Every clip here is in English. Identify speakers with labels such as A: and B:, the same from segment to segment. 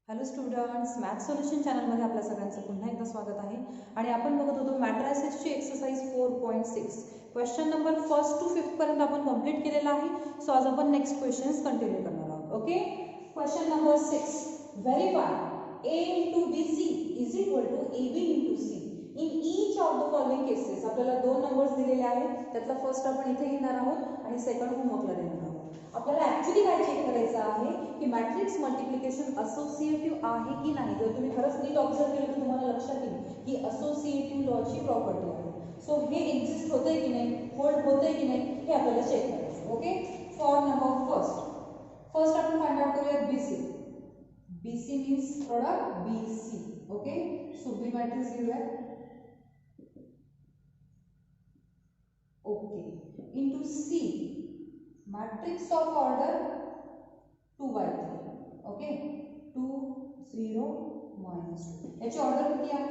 A: Hello students, math solution चॅनलमध्ये आपल्या सगळ्यांचं पुन्हा एकदा स्वागत आहे. आणि आपण बघत होतो मॅट्रायसिसची exercise 4.6. Question number first to fifth पर्यंत आपण कंप्लीट केलेला आहे. सो आज आपण नेक्स्ट क्वेश्चन्स कंटिन्यू करणार आहोत. Okay, question number 6. Verify a into bc is equal to ab into c in each of the following cases. आपल्याला दोन नंबर्स दिलेले आहेत. त्यातला फर्स्ट आपण इथे घेणार आहोत आणि सेकंड होमवर्कला देणार आहोत. आपल्याला ऍक्च्युली काय चेक करायचं आहे की मॅट्रिक्स मल्टिप्लिकेशन असोसिएटिव्ह आहे की नाही. जर तुम्ही खरंच नीट ऑब्झर्व केलं तर तुम्हाला लक्षात येईल की असोसिएटिव्ह लॉची प्रॉपर्टी आहे. सो हे एक्झिस्ट होतंय की नाही, होल्ड होतंय की नाही, हे आपल्याला चेक करायचं. ओके, फॉर नंबर फर्स्ट आपण फाइंड आउट करूया BC. BC means product BC. Okay, so B matrix घेऊया. Okay, into C matrix of order 2 by 3. Okay, 2 0 minus 2 याची ऑर्डर किती आहे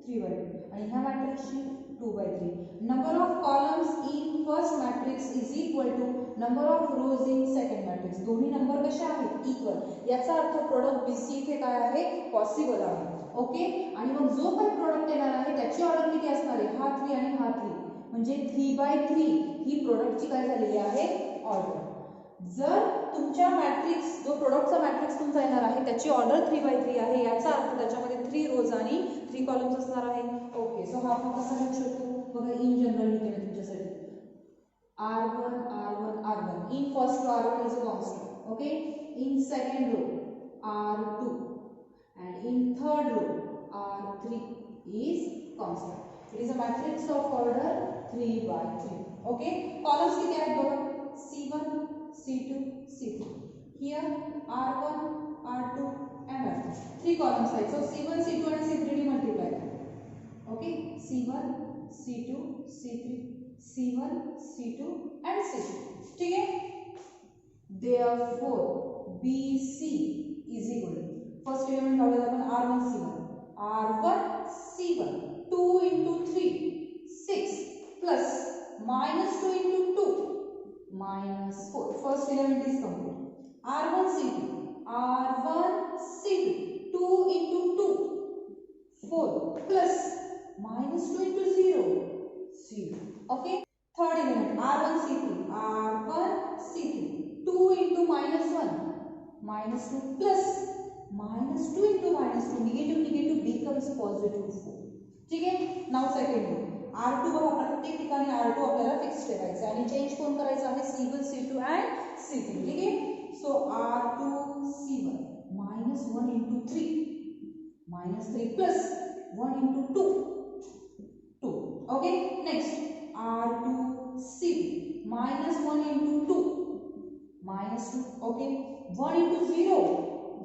A: 3 by 2 आणि ह्या मॅट्रिक्सची 2 by 3. Number of columns in first matrix is equal to number of rows in second matrix. दोन्ही number कसे आहेत इक्वल. याचा अर्थ प्रोडक्ट बीसी इथे काय आहे पॉसिबल आहे. ओके, आणि मग जो काही प्रोडक्ट येणार आहे त्याची ऑर्डर किती असणार आहे हा 3 आणि हा 3 म्हणजे 3 by 3 ही प्रोडक्टची काय झालेली आहे ऑर्डर. जर तुमच्या मॅट्रिक्स जो प्रोडक्टचा मॅट्रिक्स तुमचा येणार आहे त्याची ऑर्डर 3 by 3 आहे, याचा अर्थ त्याच्यामध्ये 3 रोज आणि 3 कॉलम्स असणार आहे. ओके, सो हा आपण कसा लिहू शकतो बघा. इन जनरल लिहिते मी तुमच्यासाठी r1 r1 r1. In first row r1 is a constant. Okay, in second row r2 and in third row r3 is constant. It is a matrix of order 3 by 3. Okay, columns किती आहेत बघा c1 c2 c3. Here r1 r2 and r3. 3 columns आहेत. So c1 c2 and c3 ने multiply करा. Okay, c1 c2 c3 c1 c2 and c3. ठीक है. Therefore bc is equal to first element काढूया आपण r1 c1 2 into 3 6 plus minus 2 into 2 minus 4. First element is complete. r1 c2 2 into 2 4 plus minus 2 into 0 0. Okay, third element r1 c3 2 into minus 1 minus 2 plus minus 2 into minus 2 negative becomes positive 4. ठीक है. Now second r2 बघा प्रत्येक ठिकाणी r2 आपल्याला fix ठेवायचं आणि change कोण करायचं आहे c1 c2 and c3. ठीक है. सो r2 c1 minus 1 into 3 minus 3 plus 1 into 2 2. Okay, next r2 c2 minus 1 into 2 minus 2. Okay, 1 into 0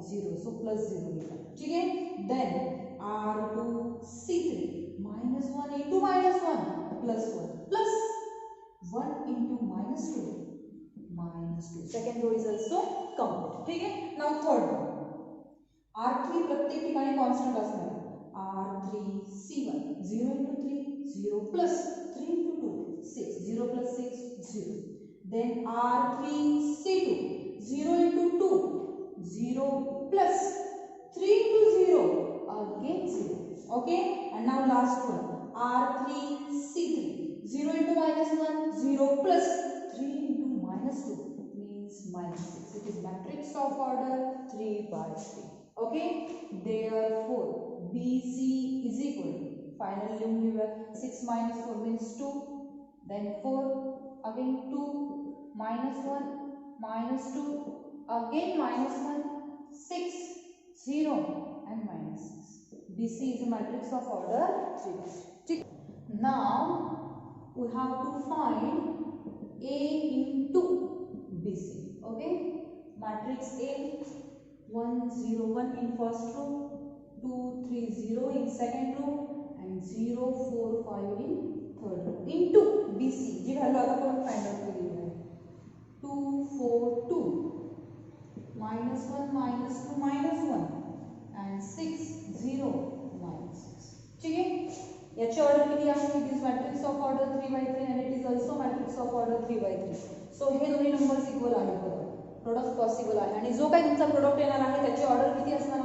A: 0, so plus 0. ठीक है. then r2 c3 minus 1 into minus 1 plus 1 plus 1 into minus 2 minus 2. second row is also complete. ठीक है. now third row r3 प्रत्येक ठिकाणी constant असणार. r3 c1 0 into 3 0 plus 3 into 2 6 0 plus 6 0. then r3 c2 0 into 2 0 plus 3 into 0 again 0. Okay, and now last one r3 c3 0 into minus 1 0 plus 3 into minus 2 means minus 6. It is matrix of order 3 by 3. Okay, therefore bc is equal to final लिहून घेऊया 6 minus 4 means 2, then 4 again 2 minus 1 minus 2 again minus 1 6 0 and minus 6. BC is a matrix of order 3. Now we have to find A into BC. Okay, matrix A 1 0 1 in first row, 2 3 0 in second row and 0 4 5 in third row into BC ji value आता आपण find out केली आहे 2 4 2 minus 1 minus 2 minus 1 and 6 0 minus 6. ठीक है. याची order किती आहे. It is matrix of order 3 by 3 and it is also matrix of order 3 by 3. सो हे दोन्ही नंबर्स इक्वल आहेत बघा. प्रोडक्ट पॉसिबल आहे आणि जो काही तुमचा प्रोडक्ट येणार आहे त्याची ऑर्डर किती असणार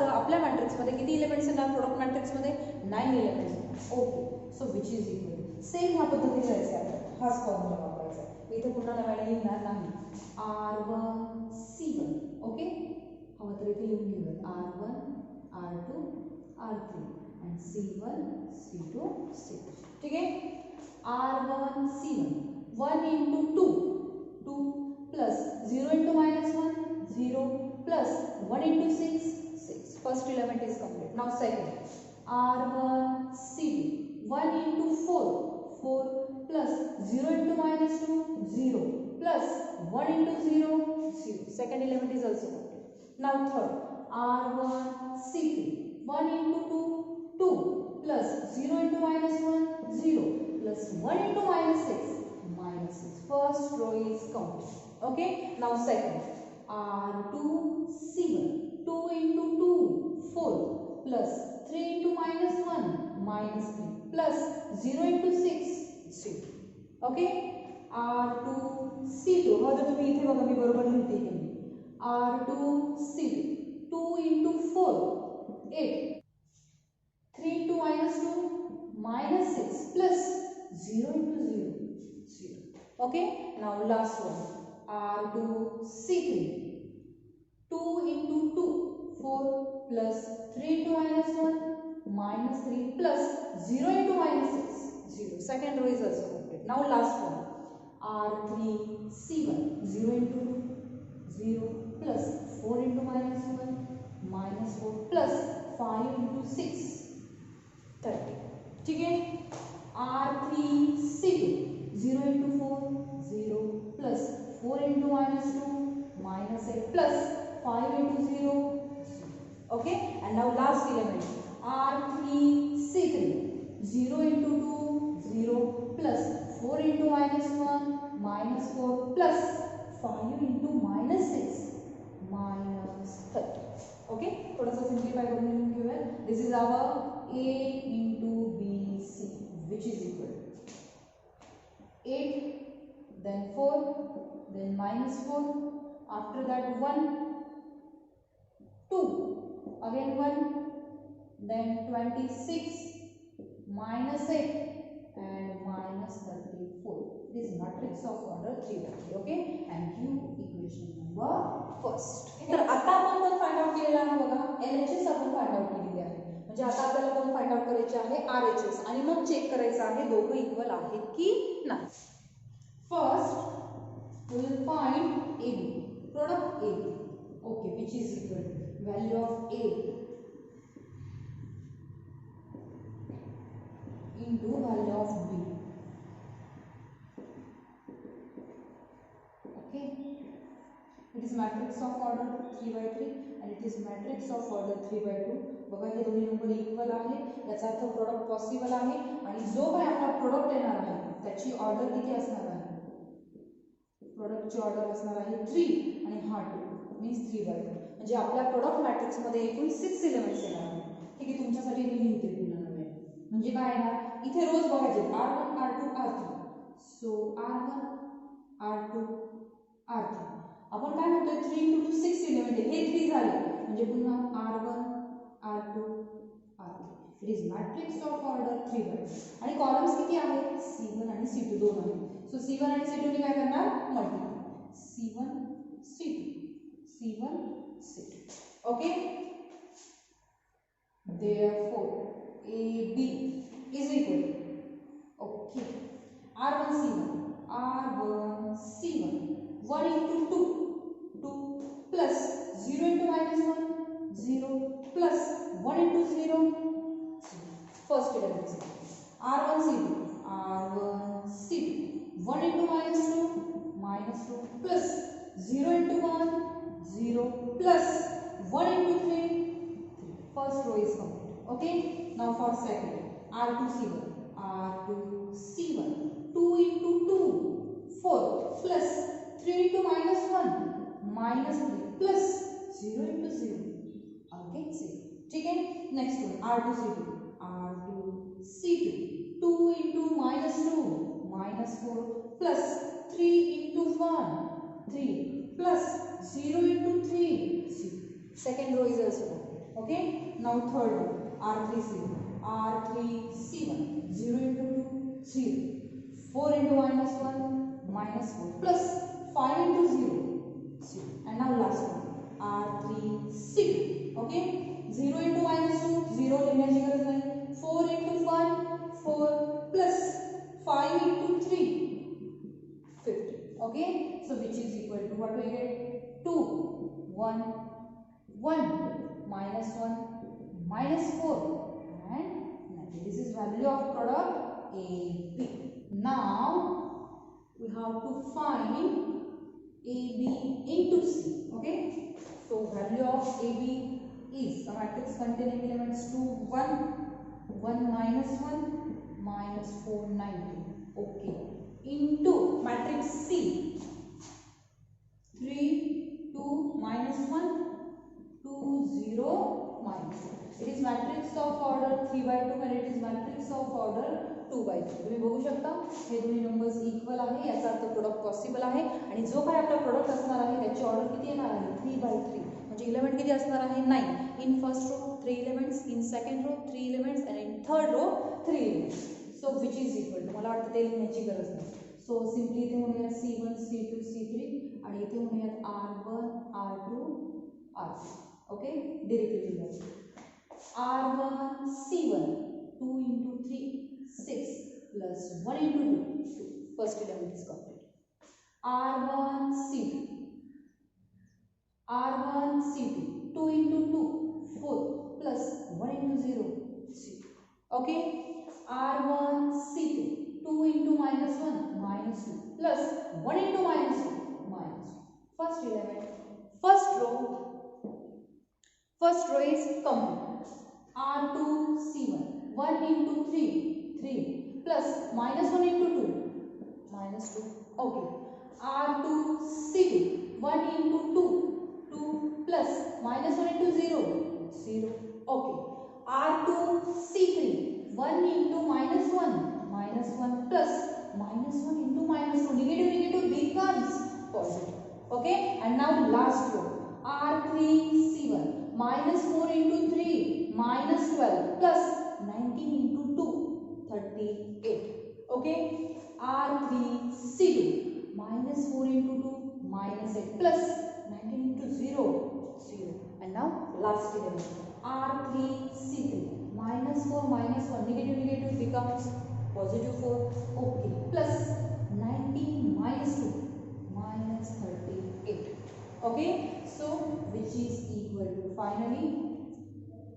A: राहतं आपल्या मॅट्रिक्समध्ये किती एलिमेंट्स येणार प्रोडक्ट मॅट्रिक्समध्ये 9 elements. Okay, so which is equal same ह्या पद्धतीने जायचं आहे, हाच फॉर्म्युला वापरायचा. इथे पुन्हा नव्याने लिहिणार नाही. R1 C1. ओके, हवं तर इथे लिहून घेऊया R1 R2 R3 and C1 C2 C3. ठीक आहे. R1 C1 1 into 2 2 plus 0 into minus 1 0 plus 1 into 6 6. First element is complete. Now second R1 C2 1 into 4 4 plus 0 into minus 2 0 plus 1 into 0 0. Second element is also complete. Now third R1 C3 1 into 2 2 plus 0 into minus 1 0 plus 1 into minus 6 minus 6. First row is complete. Okay, now second R2 C1 2 into 2 4 plus 3 into minus 1 minus 3 plus 0 into 6 0. Okay, R2 C2 हा तर तुम्ही इथे बघा मी बरोबर लिहिते की R2 C2 2 into 4 8 3 into minus 2 minus 6 plus 0 into 0 0. Okay, now last one R2 C3 2 into 2 4 plus 3 into minus 1 minus 3 plus 0 into minus 6 0. Second row is also complete. Now last one R3 C1 0 into 2 0 plus 4 into minus 1 minus 4 plus 5 into 6 30. ठीक है. R3 C2 0 into 4 0 plus 4 into minus 2 minus 8 plus 5 into 0 0. Okay, and now last element R3 C3 0 into 2 0 plus 4 into minus 1 minus 4 plus 5 into minus 6 minus 30. Okay, थोड़ा सा simplify करने लिखूँ क्यों है. This is our A into B C which is equal 8 then 4 then minus 4 after that 1 2 again 1 then 26 minus 8 and minus 34. It is matrix of order 3 by 3. Okay, and give equation number first. तर आता आपण कोण find out केलेला आहे बघा LHS आपण find out केलेली आहे. म्हणजे आता आपल्याला कोण फाइंड आउट करायचे आहे RHS आणि मग चेक करायचं आहे दोघं इक्वल आहेत की नाही. First we will find AB product A. Okay, which is equal to value of A into value of B. Okay, it is matrix of order 3 by 3 and it is matrix of order 3 by 2. बघा हे दोन्ही number equal आहे याचा अर्थ product possible आहे आणि जो काही आपला product येणार आहे त्याची ऑर्डर किती असणार आहे. प्रोडक्टची ऑर्डर असणार आहे 3 आणि हा 2 मीन्स 3 by 2. म्हणजे आपल्या प्रोडक्ट मॅट्रिक्स मध्ये एकूण 6 एलिमेंट्स येणार आहेत. ठीक आहे, तुमच्यासाठी मी लिहिते पुन्हा नव्याने. म्हणजे काय येणार इथे रोज बघायचे R1 R2 R3. सो R1 R2 R3 आपण काय म्हणतोय 3 into 2 6 एलिमेंट हे 3 झाले म्हणजे पुन्हा R1 R2 R3. It is matrix of order 3 by 2 आणि कॉलम्स किती आहेत C1 आणि C2 दोन आहेत. सो C1 आणि C2 ने काय करणार multiply C1 C2. Okay, therefore AB is equal to okay R1 C1 1 into 2 2 plus 0 into minus 1 0 plus 1 into 0 first element R1 C2 1 into minus 2 plus 0 into 1 0 plus 1 into 3 first row is complete. Okay, now for second R2 C1 2 into 2 4 plus 3 into minus 1 minus 3 plus 0 into 0. Okay, see. ठीक है, next one R2 C2 2 into minus 2 minus 4 plus 3 into 1 3 plus 0 into 3 0. Second row is also complete. Okay, now third one, R3C1. R3C1, 0 into 2, 0. 4 into minus 1, minus 4, plus 5 into 0, 0. And now last one, R3C2. Okay, 0 into minus 2, 0 लिखने 4 into 1, 4, plus 5 into 3, 50. Okay, so which is equal to what we get? 2, 1, 1, minus 1, minus 4, and 90. This is value of product AB. Now we have to find AB into C. Okay, so value of AB is a matrix containing elements 2, 1, 1 minus 1, minus 4, 90. Okay, into matrix C, 3, 2, minus 1, 2, 0, minus 1. It is matrix of order 3 by 2 and it is matrix of order 2 by 3. तुम्ही बघू शकता हे दोन्ही numbers equal आहे, याचा अर्थ product possible आहे. आणि जो काय आपला प्रोडक्ट असणार आहे त्याची ऑर्डर किती येणार आहे? 3 by 3. म्हणजे एलिमेंट किती असणार आहे? 9. In first row 3 elements, in second row 3 elements आणि in third row 3 elements. So which is equal to, मला वाटतं ते लिहिण्याची गरज नाही. सो सिम्पली इथे म्हणूयात C1, C2, C3 आणि इथे म्हणूयात R1, R2, R3. Okay, directly लिहूया. R1 C1, 2 into 3, 6 plus 1 into 2, 2. First element is complete. R1 C2, R1 C2, 2 into 2, 4 plus 1 into 0, 0. Okay, R1 C2, 2 into minus 1, minus 2 plus 1 into minus 2, minus 2. First element, first row is complete. R2 C1, 1 into 3, 3 plus minus 1 into 2, minus 2. Okay, R2 C2, 1 into 2, 2 plus minus 1 into 0, 0. Okay, R2 C3, 1 into minus 1, minus 1 plus minus 1 into minus 2. Negative becomes positive. Okay, and now last row, R3 C1, minus 4 into 3, minus 12 plus 19 into 2, 38. Okay, R3 C2, minus 4 into 2, minus 8 plus 19 into 0, 0. And now last element, R3 C3, minus 4 minus 1, negative becomes positive 4. Okay, plus 19 minus 2, minus 38. Okay, so which is equal to, finally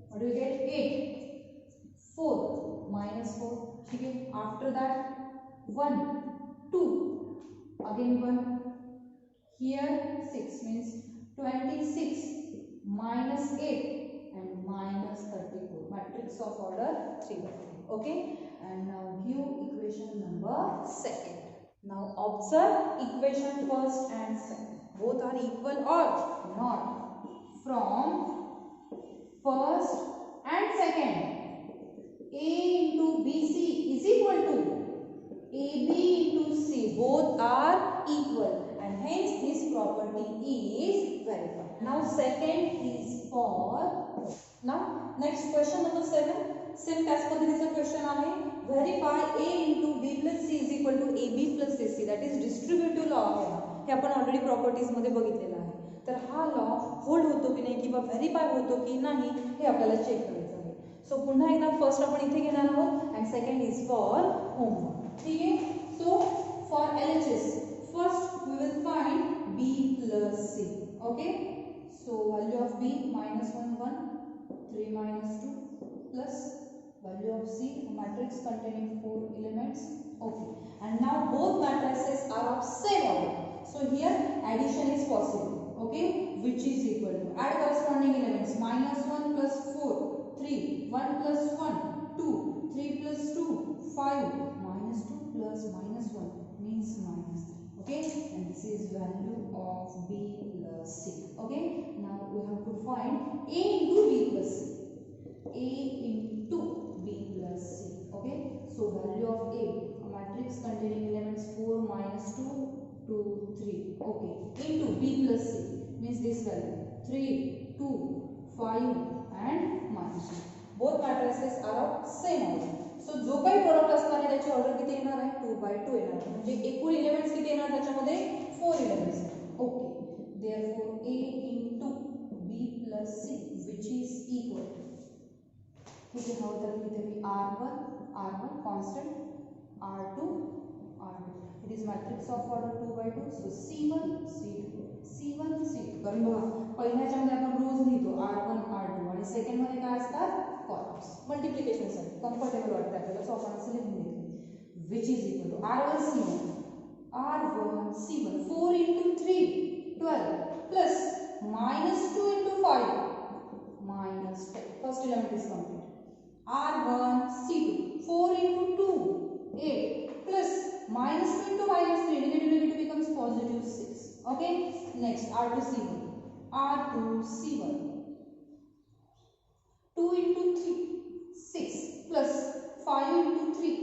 A: what do we get? 8, 4 minus 4. Okay, after that 1, 2, again 1, here 6 means 26 minus 8 and minus 34. Matrix of order 3 by 3. Okay, and now give equation number second. Now observe equation first and second. Both are equal or not. From first and second, A into BC is equal to AB into C. Both are equal and hence this property is verified. Now second is for, now next question number 7. Same त्याच पद्धतीचा question आहे. Verify A into B plus C is equal to AB plus AC. That is distributive law आहे ना. हे आपण already properties मध्ये बघितलेलं आहे. तर हा लॉ होल्ड होतो की नाही किंवा व्हेरीफाय होतो की नाही हे आपल्याला चेक करायचं आहे. सो पुन्हा एकदा फर्स्ट आपण इथे घेणार आहोत and second is for homework. ठीक आहे. So for LHS first we will find B plus C. Okay, so value of B minus 1 1, 3 minus 2 plus value of C, a matrix containing 4 elements. Okay, and now both matrices are of same order, so here addition is possible. Okay, which is equal to, add corresponding elements, minus 1 plus 4, 3, 1 plus 1, 2, 3 plus 2, 5, minus 2 plus minus 1 means minus 3. Okay, and this is value of B plus C. Okay, now we have to find A into B plus C. A into B plus C. Okay, so value of A, a matrix containing elements 4 minus 2, 2, 3. Okay, into B plus C means this value 3, 2, 5 and minus 2. Both matrices are of same order. So जो काही product असणार आहे त्याची order किती येणार आहे 2/2 येणार आहे. म्हणजे एकूण एलिमेंट्स किती येणार त्याच्यामध्ये 4 elements. Okay. Therefore A into B plus C which is equal to, ठीक है, हवं तर इथे मी R1 constant, R2 it is matrix of order 2/2. so C1 C2 कारण बघा पहिल्याच्यामध्ये आपण रोज लिहितो R1 R2 आणि सेकंड मध्ये काय असतात कॉलम्स. मल्टिप्लिकेशन साठी कम्फर्टेबल वाटतं आपल्याला, सो आपण असं लिहून घेतो which is equal to R1 C1 4 into 3 12 plus minus 2 into 5 minus 10. First element is complete. R1 C2 4 into 2 8 plus minus 2 into minus 3 negative becomes positive 6. Okay, next R2 C1 2 into 3 6 plus 5 into 3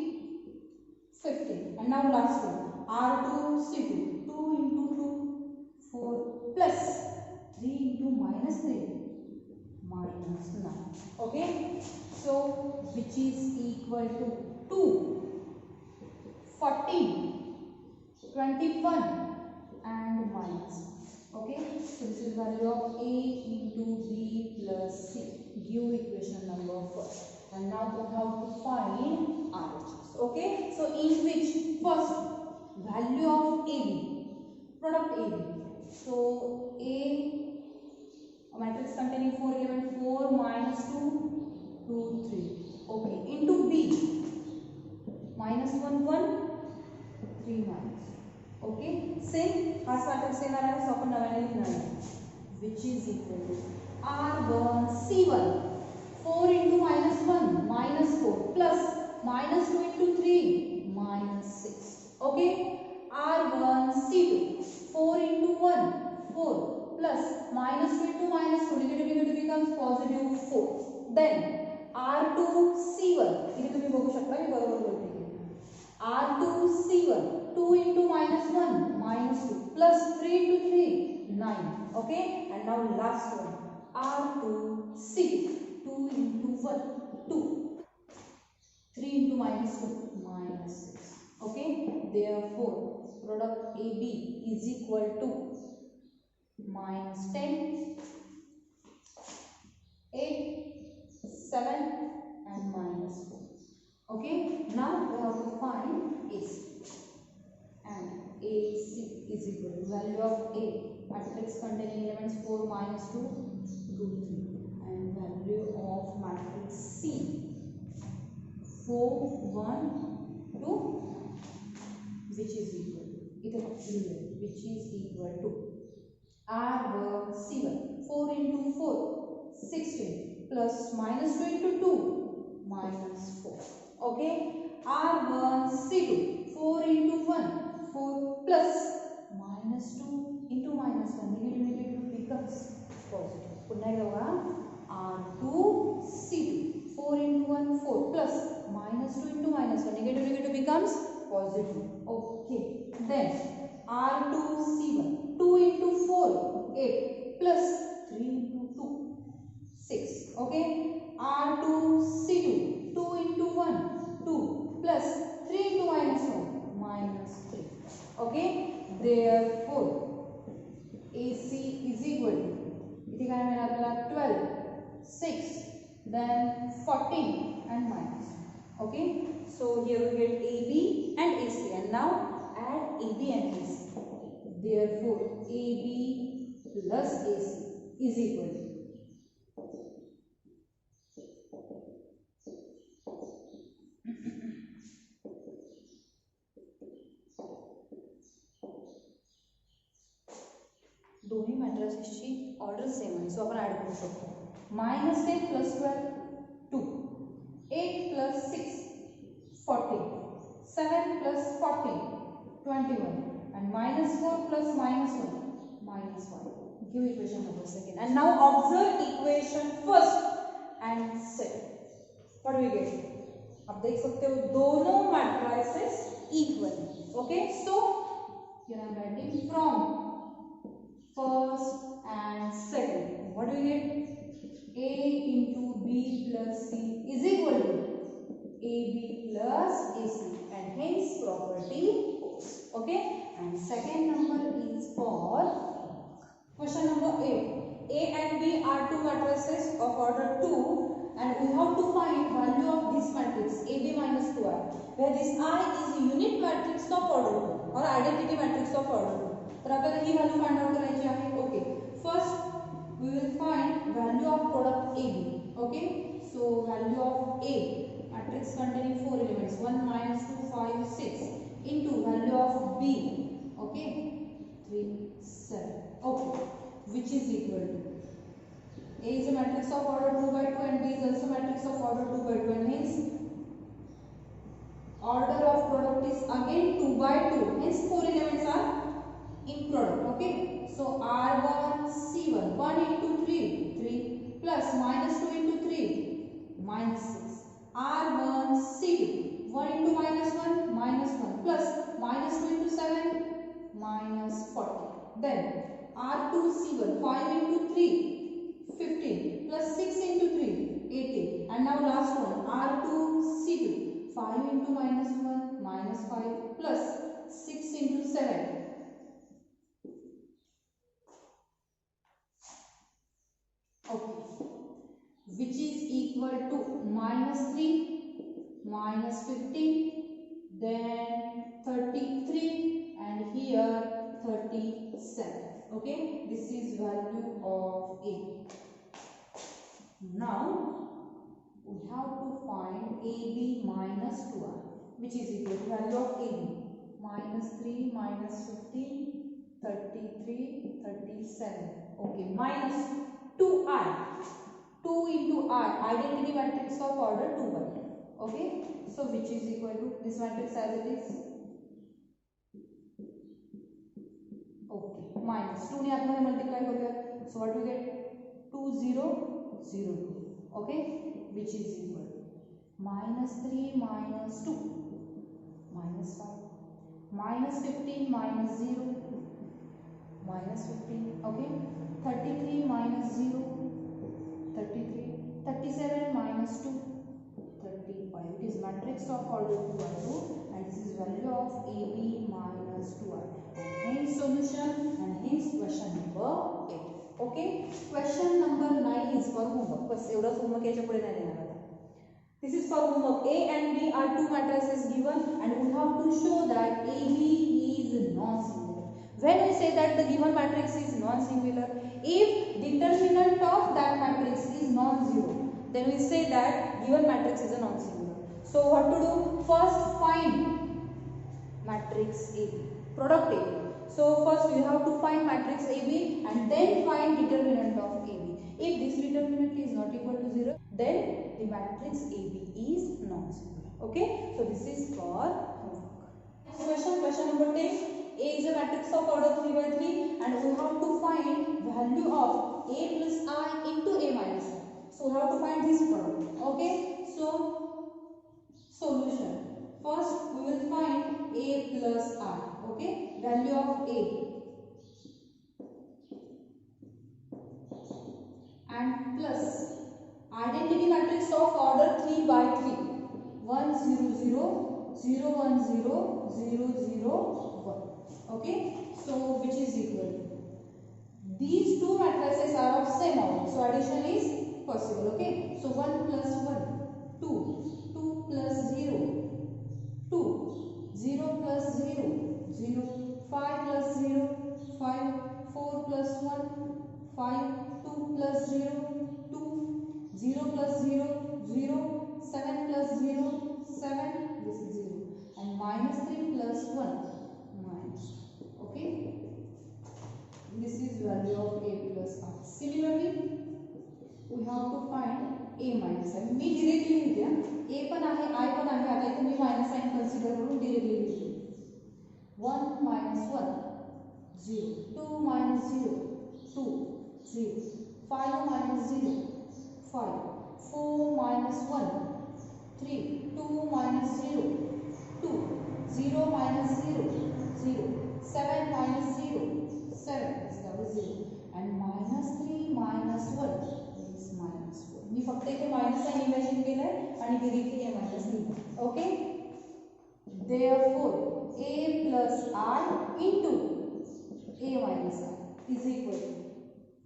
A: 15. And now last one R2 C2 2 into 2 4 plus 3 into minus 3 minus 9. Okay, so which is equal to 2 14 21 and minus. Okay, so this is value of A into B plus C. Give equation number first. And now we have to find RHS. Okay, so in which first value of AB, product AB. So A, a matrix containing 4 elements, 4 minus 2 2 3. Okay, into B minus 1 1 3 minus. Okay, same हाच matrix येणार आहे, सो आपण नव्याने लिहिणार आहे which is equal to R1 C1 4 into minus 1 minus 4 plus minus 2 into 3 minus 6. Okay, R1 C2 4 into 1 4 plus minus 2 into minus 2 negative becomes positive 4. Then R2 C1 इथे तुम्ही बघू शकता मी बरोबर बोलते R2 C1 2 into minus 1 minus 2 plus 3 into 3 9. Okay, and now last one R2 C2 2 into 1 2 3 into minus 2 minus 6. Okay, therefore product AB is equal to minus 10 8 7 and minus 4. Okay, now we have to find AC, and AC is equal to value of A, matrix containing elements 4 minus 2 2 3, and value of matrix C 4 1 2 which is equal to which is equal to R1 C1 4 into 4 16 plus minus 2 into 2 minus 4. Okay, R1 C2 4 into 1 4 plus minus 2 into minus 1 negative becomes positive. पुन्हा एकदा R2 C2 4 into 1 4 plus minus 2 into minus 1 negative becomes positive. Okay, then R2 C1 2 into 4 8 plus 3 into 2 6. Okay, R2 C2 2 into 1 2 plus 3 into minus 1 minus 3. Okay, therefore AC is equal to इथे काय मिळेल आपल्याला 12 6 then 14 and minus. Okay, so here we get AB and AC, and now add AB and AC. Therefore AB plus AC is equal to दोन्ही मॅट्रिसेसची order same आहे, सो आपण add करू शकतो minus 10 plus 12 2 8 plus 6 14 7 plus 14 21 and minus 4 plus minus 1 minus 1. Give equation number second, and now observe equation first and second. What do we get? आप देख सकते हो दोनों matrices equal. Okay, so here I am writing from first and second. What do we get? A into property holds. Okay, and second number is for question number 8. A and B are two matrices of order 2 and we have to find value of this matrix AB minus 2I, where this I is unit matrix of order 2 or identity matrix of order 2. तर आपल्याला ही value find out करायची आहे. Okay, first we will find value of product AB. Okay, so value of A matrix containing 4 elements 1 minus 2 5 6 into value of B. Okay, 3 7. Okay, which is equal to A is a matrix of order 2 by 2 and B is also matrix of order 2 by 2 and hence order of product is again 2 by 2, hence 4 elements are in product. Okay, so R1 C1 1 into 3 3 plus minus 2 into 3 minus 6 R1 C2 1 into minus 1 minus 1 plus minus 2 into 7 minus 40. Then R2 C1 5 into 3 15 plus 6 into 3 18 and now last one R2 C2 5 into minus 1 minus 5 plus 6 into 7. Okay, which is equal to minus 3 minus 15 then 33 and here 37. Okay, this is value of A. Now we have to find AB minus 2R, which is equal to value of AB minus 3 minus 15 33 37. Okay, minus 2I 2 into I identity matrix of order 2 by 2. Okay, so which is equal to this matrix as it is. Okay, minus 2 ने आतमध्ये multiply करूया, so what we get 2002. Okay, which is equal to minus 3 minus 2 minus 5 minus 15 minus 0 minus 15. Okay, 33 minus 0 33 37 minus 2 35. It is matrix of order 2 by 2 and this is value of AB minus 2I and hence solution and hence question number 8. Okay, question number 9 is for homework. बस एवढाच homework याच्या पुढे नाही देणार आता. This is for homework. A and B are two matrices given and we have to show that AB is non-singular. When we say that the given matrix is non-singular, if determinant of that matrix is non-zero, then we say that given matrix is a non-singular. So what to do? First find matrix AB, product AB. So first we have to find matrix AB and then find determinant of AB. If this determinant is not equal to 0, then the matrix AB is non-singular. Okay, so this is for homework. Question number 10. A is a matrix of order 3 by 3 and we have to find value of A plus I into A minus I. So we have to find this product. Okay, so solution. First we will find A plus I. Okay, value of A and plus identity matrix of order 3 by 3 1 0 0 0 1 0 0 0 1. Okay, so which is equal to these two matrices are of same order, so addition is possible. Okay, so 1 plus 1 2 2 plus 0 2 0 plus 0 0 5 plus 0 5 4 plus 1 5 2 plus 0 2 0 plus 0 0 7 plus 0 7, this is 0 and minus 3 plus 1 minus. Okay, this is value of A plus I. Similarly we have to find A minus I. Me directly लिहिते, A पण आहे I पण आहे. आता इथे मी minus sign consider करून directly लिहिते. 1 minus 1 0 2 minus 0 2 0 5 minus 0 5 4 minus 1 3 2 minus 0 2 0 minus 0 0 7 minus 0 7, this is 0 and minus 3 minus 1 is minus 4. मी फक्त इथे मायनस साइन इमॅजिन केलाय आणि डिरेक्टली हे मायनस लिहिलं. Okay, Therefore, A plus I into A minus I is equal to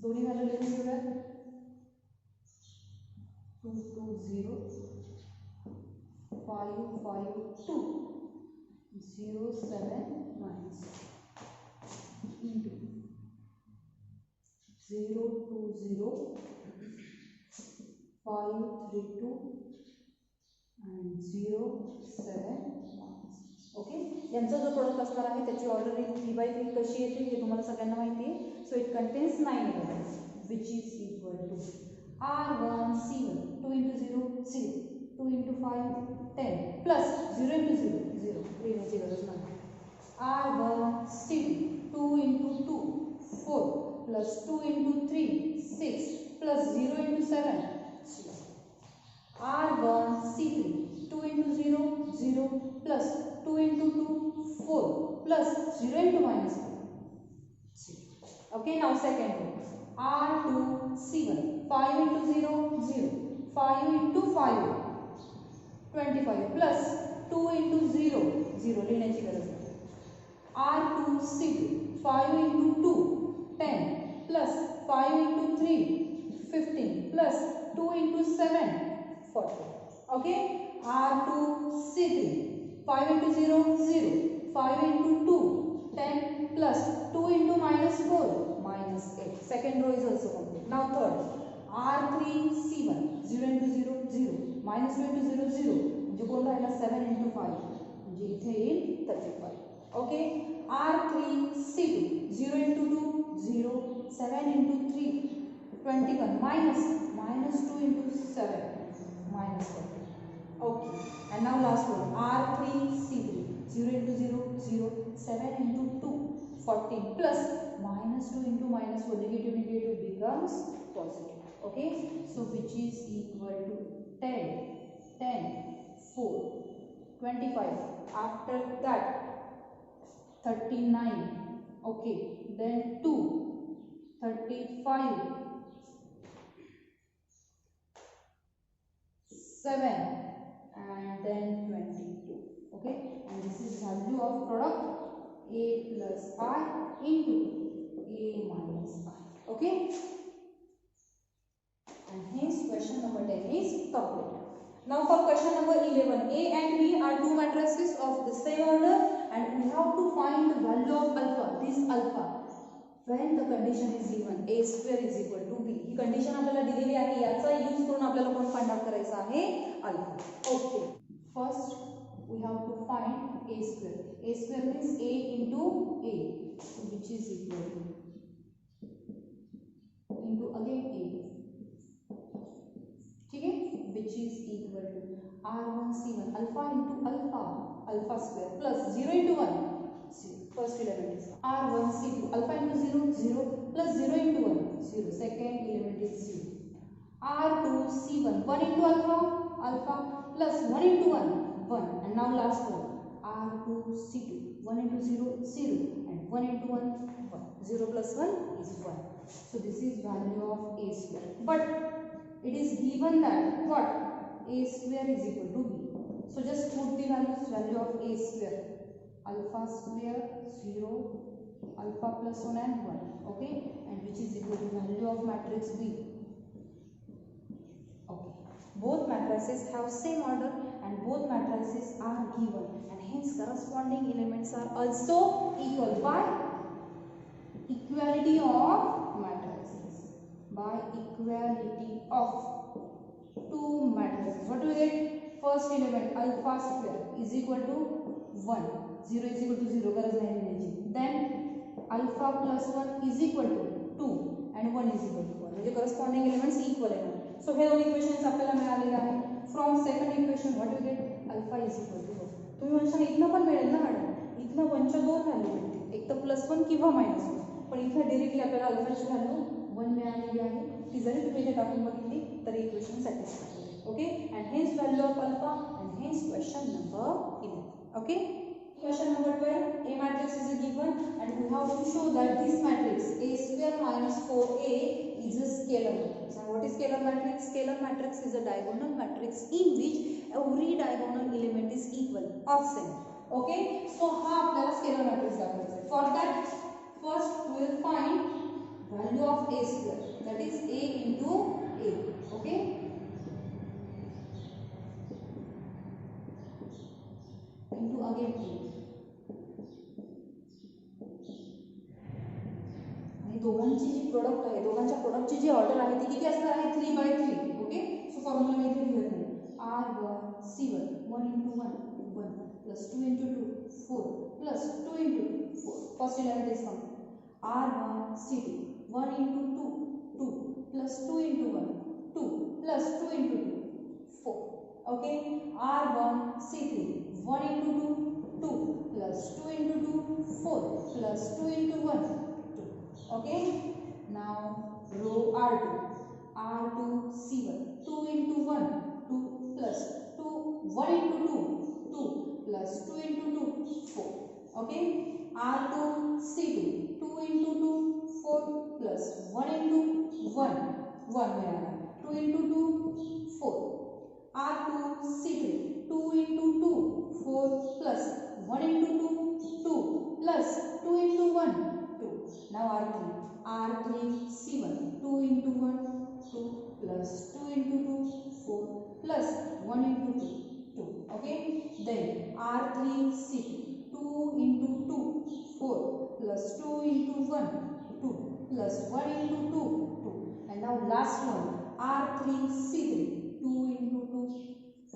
A: दोन्ही value लिहून घेऊया 2 2 0 5 5 2 0 7 minus into 0 2 0 5 3 2 and 0 7 minus. Okay, यांचा जो प्रोडक्ट असणार आहे त्याची ऑर्डर इन 3/3 कशी येते हे तुम्हाला सगळ्यांना माहिती आहे. So it contains 9 elements which is equal to R1 C1 2 into 0 0 2 into 5 10 plus 0 into 0 0 लिहिण्याची गरज नाही. R1 C2 2 into 2 4 plus 2 into 3 6 plus 0 into 7 0. R1 C3 2 into 0 0 plus 2 into 2 4 plus 0 into minus 4 0. Okay, now second one. R2 C1 5 into 0 0 5 into 5 25 plus 2 into 0 0 लिहिण्याची गरज नाही. R2 C2 5 into 2 10 plus 5 into 3 15 plus 2 into 7 40. Okay, R2 C3 5 into 0 0 5 into 2 10 plus 2 into minus 4 minus 8. Second row is also complete. Now third. R3 C1 0 into 0 0 minus 2 into 0 0 म्हणजे कोण राहिला 7 into 5 म्हणजे इथे येईल 35. Okay, R3 C2 0 into 2 0 7 into 3 21 minus 2 into 7 minus 40. Okay, and now last one. R3 C3 0 into 0 0 7 into 2 14 plus minus 2 into minus 4 negative becomes positive. Okay, so which is equal to 10 10 4 25 after that 39. Okay, then 2 35 7 and then 22. Okay, and this is value of product A plus I into A minus I. Okay, and hence question number 10 is complete. Now for question number 11, A and B are two matrices of the same order and we have to find the value of alpha. This alpha when the condition is given A square is equal to B. He condition आपल्याला दिलेली आहे, याचा use करून आपल्याला कोण find out करायचा आहे alpha. Okay, first we have to find A square. A square means A into A, which is equal to into again A. ठीक है, which is equal to R1 C1 alpha into alpha square plus 0 into 1 0. First element is R1 C2 alpha into 0 0 plus 0 into 1 0. Second element is 0. R2 C1 1 into alpha plus 1 into 1 1. And now last one R2 C2 1 into 0 0 and 1 into 1 1. 0 plus 1 is 1. So this is value of A square. But it is given that what A square is equal to B. So just put the value of A square. Alpha square 0 alpha plus 1 and 1. Okay, and which is equal to value of matrix B. Okay, both matrices have same order and both matrices are given and hence corresponding elements are also equal by equality of matrices. By equality of two matrices, what do we get? First element alpha square is equal to 1 0 is equal to 0 गरज नाही लिहायची. Then alpha plus 1 is equal to 2 and 1 is equal to 1 म्हणजे corresponding elements equal आहे. So हे दोन equations आपल्याला मिळालेले आहे. From second equation what we get? Alpha is equal to 1. तुम्ही म्हणशाल इथनं पण मिळेल ना मॅडम, इथनं 1 च्या दोन व्हॅल्यू मिळतील, एक तर +1 किंवा -1, पण इथं डायरेक्टली आपल्याला अल्फाची व्हॅल्यू 1 मिळालेली आहे. ती जरी तुम्ही इथे टाकून बघितली तरी इक्वेशन सॅटिस्फाय होईल. Okay, and hence value of alpha and hence question number 11. Okay, question number 12, A matrix is given and we have to show that this matrix A square minus 4A is a scalar matrix. And what is scalar matrix? Scalar matrix is a diagonal matrix in which every diagonal element is equal of same. Okay. So हा आपल्याला scalar matrix दाखवायचा आहे. For that first we will find value of A square, that is A into A. Okay. Into again A. आणि दोघांची जी product आहे, दोघांच्या प्रोडक्टची जी order आहे ती किती असणार आहे? 3/3. ओके. सो फॉर्म्युला मी इथे लिहित नाही. R1 C1 1 into 1 1 plus 2 into 2 4 plus 2 into 2 4. First element is come. R1 C2 1 into 2 2 plus 2 into 1 2 plus 2 into 2 4. Okay. R1 C3 1 into 2 2 plus 2 into 2 4 plus 2 into 1 2. Okay. Now row R2 C1 2 into 1 2 plus 2 1 into 2 2 plus 2 into 2 4. Okay. R2 C2 2 into 2 4 plus 1 into 1 1 मिळाला. 2 into 2 4. R2 C3 2 into 2 4 plus 1 into 2 2 plus 2 into 1 2. Now R3 C1 2 into 1 2 plus 2 into 2 4 plus 1 into 2 2. Okay. Then R3 C2 2 into 2 4 plus 2 into 1 2 plus 1 into 2 2. And now last one R3 C3 2 into 2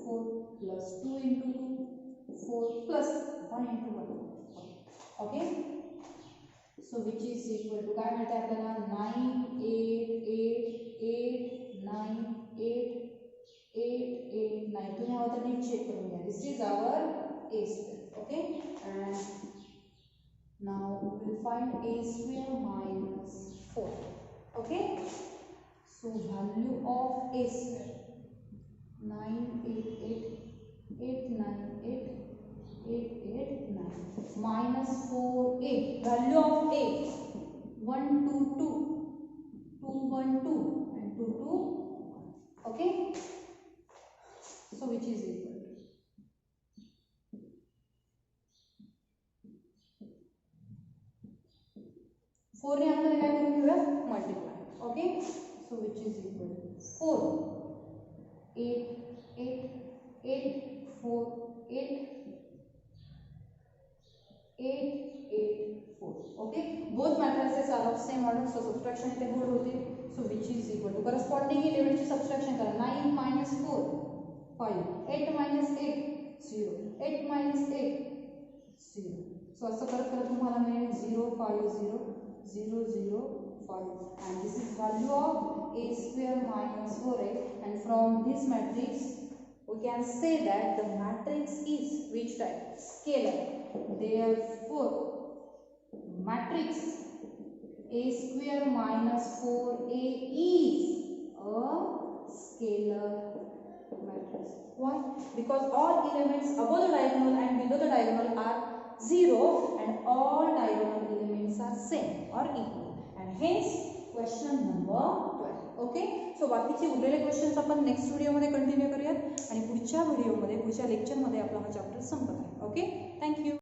A: 4 plus 2 into 2 4 plus 1 into 1. Okay. So which is equal to काय मिळते आपल्याला? 9 8 8 8 9 8 8 8 9. तुम्ही हवं तर NEET check करून घ्या. This is our a square. Okay. And now we will find a square minus 4. Okay. So value of a square 9 8 8 8 9 8 8 8 9 minus 4 8. Value of a 1 2 2 2 1 2 and 2 2 1. Okay. So which is equal to 4 ने आपण काय करून घेऊया? Multiply. Okay. So which is equal to 4 8 8 8 4 8 8 8 4. Okay. Both matrices are of same order, so subtraction इथे hold होते. So which is equal to corresponding element ची subtraction करा. 9 minus 4 5 8 minus 8 0 8 minus 8 0. So असं करत करत तुम्हाला मिळेल 0 5 0 0 0 5 and this is value of a square minus 4a. And from this matrix we can say that the matrix is which type? Scalar. Therefore matrix a square minus 4a is a scalar matrix. Why? Because all elements above the diagonal and below the diagonal are 0 and all diagonal elements are same or equal, and hence question number 12. Okay. सो बाकीचे उरलेले questions आपण next व्हिडिओमध्ये continue करूयात आणि पुढच्या व्हिडिओमध्ये पुढच्या लेक्चरमध्ये आपला हा चॅप्टर संपत आहे. ओके. थँक्यू.